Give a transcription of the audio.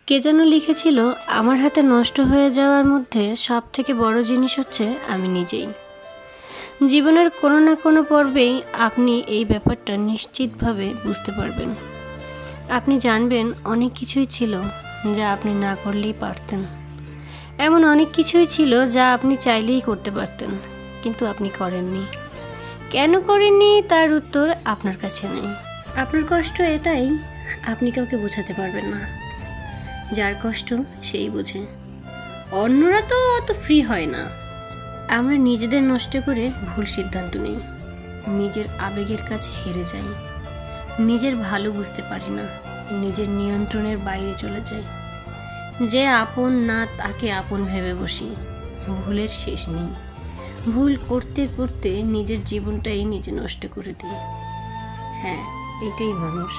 কে যেন লিখেছিল, আমার হাতে নষ্ট হয়ে যাওয়ার মধ্যে সব থেকে বড় জিনিস হচ্ছে আমি নিজেই। জীবনের কোনো না কোনো পর্বেই আপনি এই ব্যাপারটা নিশ্চিতভাবে বুঝতে পারবেন। আপনি জানবেন অনেক কিছুই ছিল যা আপনি না করলেই পারতেন। এমন অনেক কিছুই ছিল যা আপনি চাইলেই করতে পারতেন, কিন্তু আপনি করেননি। কেন করেননি তার উত্তর আপনার কাছে নেই। আপনার কষ্ট এটাই, আপনি কাউকে বোঝাতে পারবেন না। যার কষ্ট সেই বোঝে, অন্যরা তো অত ফ্রি হয় না। আমরা নিজেদের নষ্ট করে ভুল সিদ্ধান্ত নিই, নিজের আবেগের কাছে হেরে যাই, নিজের ভালো বুঝতে পারি না, নিজের নিয়ন্ত্রণের বাইরে চলে যাই। যে আপন না তাকে আপন ভেবে বসি। ভুলের শেষ নেই, ভুল করতে করতে নিজের জীবনটাই নিজে নষ্ট করে দিই। হ্যাঁ, এটাই মানুষ।